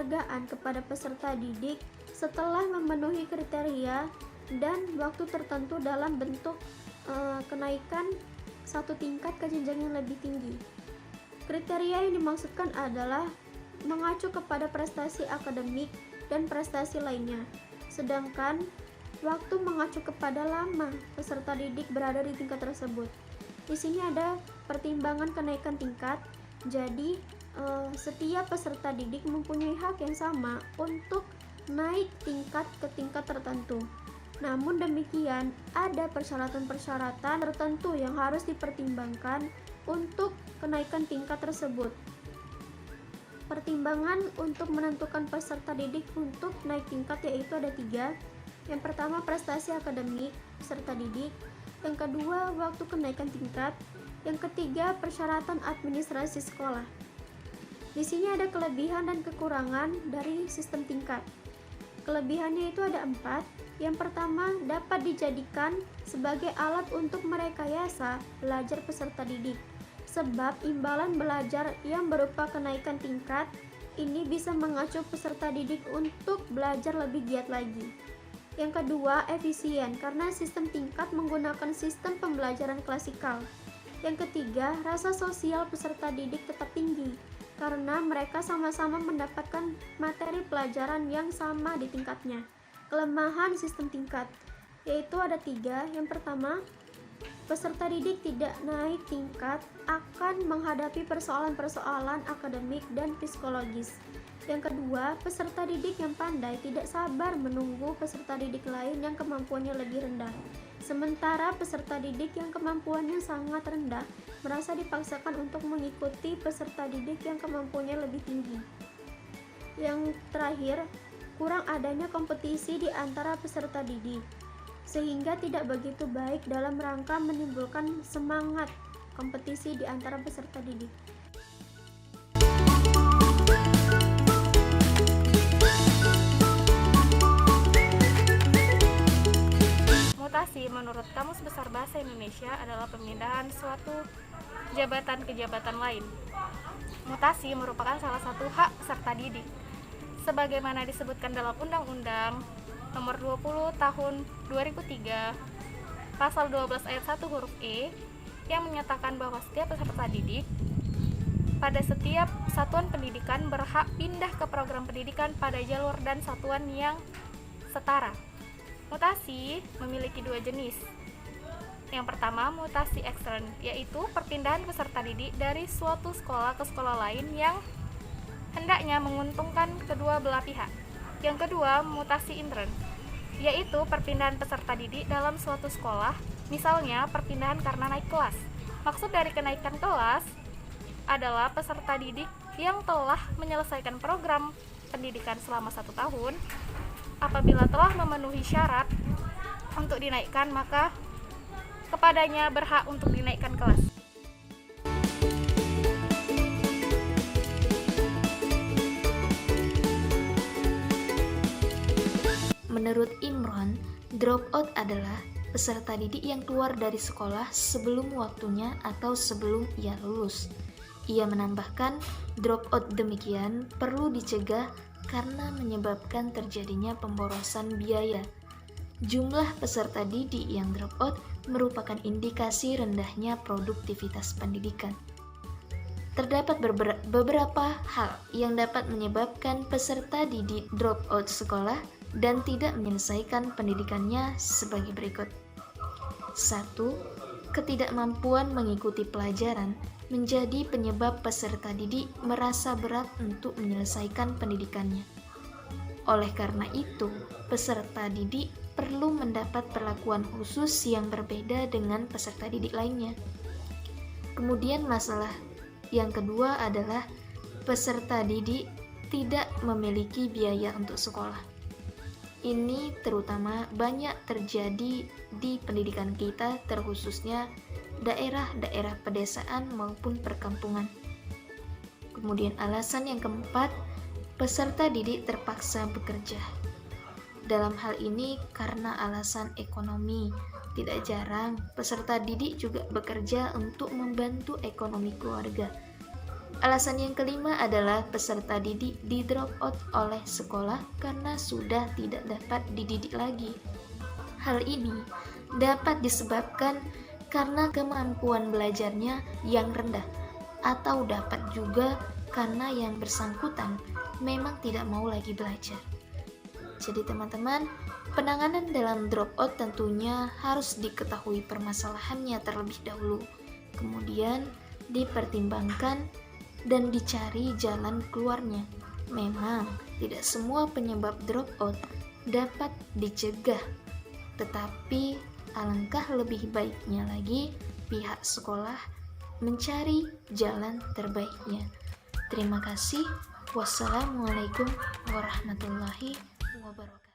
penghargaan kepada peserta didik setelah memenuhi kriteria dan waktu tertentu dalam bentuk kenaikan satu tingkat ke jenjang yang lebih tinggi. Kriteria yang dimaksudkan adalah mengacu kepada prestasi akademik dan prestasi lainnya, sedangkan waktu mengacu kepada lama peserta didik berada di tingkat tersebut. Di sini ada pertimbangan kenaikan tingkat, jadi setiap peserta didik mempunyai hak yang sama untuk naik tingkat ke tingkat tertentu. Namun demikian, ada persyaratan-persyaratan tertentu yang harus dipertimbangkan untuk kenaikan tingkat tersebut. Pertimbangan untuk menentukan peserta didik untuk naik tingkat yaitu ada 3. Yang pertama, prestasi akademik peserta didik. Yang kedua, waktu kenaikan tingkat. Yang ketiga, persyaratan administrasi sekolah. Di sini ada kelebihan dan kekurangan dari sistem tingkat. Kelebihannya itu ada 4. Yang pertama, dapat dijadikan sebagai alat untuk merekayasa belajar peserta didik. Sebab imbalan belajar yang berupa kenaikan tingkat ini bisa mengacu peserta didik untuk belajar lebih giat lagi. Yang kedua, efisien karena sistem tingkat menggunakan sistem pembelajaran klasikal. Yang ketiga, rasa sosial peserta didik tetap tinggi karena mereka sama-sama mendapatkan materi pelajaran yang sama di tingkatnya. Kelemahan sistem tingkat yaitu ada 3. Yang pertama, peserta didik tidak naik tingkat akan menghadapi persoalan-persoalan akademik dan psikologis. Yang kedua, peserta didik yang pandai tidak sabar menunggu peserta didik lain yang kemampuannya lebih rendah. Sementara peserta didik yang kemampuannya sangat rendah merasa dipaksakan untuk mengikuti peserta didik yang kemampuannya lebih tinggi. Yang terakhir, kurang adanya kompetisi di antara peserta didik, sehingga tidak begitu baik dalam rangka menimbulkan semangat kompetisi di antara peserta didik. Mutasi menurut Kamus Besar Bahasa Indonesia adalah pemindahan suatu jabatan ke jabatan lain. Mutasi merupakan salah satu hak peserta didik, sebagaimana disebutkan dalam Undang-Undang Nomor 20 Tahun 2003 Pasal 12 Ayat 1 huruf E yang menyatakan bahwa setiap peserta didik pada setiap satuan pendidikan berhak pindah ke program pendidikan pada jalur dan satuan yang setara. Mutasi memiliki 2 jenis. Yang pertama, mutasi ekstern, yaitu perpindahan peserta didik dari suatu sekolah ke sekolah lain yang hendaknya menguntungkan kedua belah pihak. Yang kedua, mutasi intern, yaitu perpindahan peserta didik dalam suatu sekolah, misalnya perpindahan karena naik kelas. Maksud dari kenaikan kelas adalah peserta didik yang telah menyelesaikan program pendidikan selama 1 tahun. Apabila telah memenuhi syarat untuk dinaikkan, maka kepadanya berhak untuk dinaikkan kelas. Menurut Imron, dropout adalah peserta didik yang keluar dari sekolah sebelum waktunya atau sebelum ia lulus. Ia menambahkan, dropout demikian perlu dicegah karena menyebabkan terjadinya pemborosan biaya. Jumlah peserta didik yang dropout merupakan indikasi rendahnya produktivitas pendidikan. Terdapat beberapa hal yang dapat menyebabkan peserta didik dropout sekolah dan tidak menyelesaikan pendidikannya sebagai berikut. 1. Ketidakmampuan mengikuti pelajaran menjadi penyebab peserta didik merasa berat untuk menyelesaikan pendidikannya. Oleh karena itu, peserta didik perlu mendapat perlakuan khusus yang berbeda dengan peserta didik lainnya. Kemudian masalah yang kedua adalah peserta didik tidak memiliki biaya untuk sekolah. Ini terutama banyak terjadi di pendidikan kita, terkhususnya daerah-daerah pedesaan maupun perkampungan. Kemudian alasan yang keempat, peserta didik terpaksa bekerja. Dalam hal ini karena alasan ekonomi, tidak jarang peserta didik juga bekerja untuk membantu ekonomi keluarga. Alasan yang kelima adalah peserta didik di drop out oleh sekolah karena sudah tidak dapat dididik lagi. Hal ini dapat disebabkan karena kemampuan belajarnya yang rendah, atau dapat juga karena yang bersangkutan memang tidak mau lagi belajar. Jadi teman-teman, penanganan dalam drop out tentunya harus diketahui permasalahannya terlebih dahulu, kemudian dipertimbangkan dan dicari jalan keluarnya. Memang tidak semua penyebab drop out dapat dicegah, tetapi alangkah lebih baiknya lagi pihak sekolah mencari jalan terbaiknya. Terima kasih. Wassalamualaikum warahmatullahi wabarakatuh.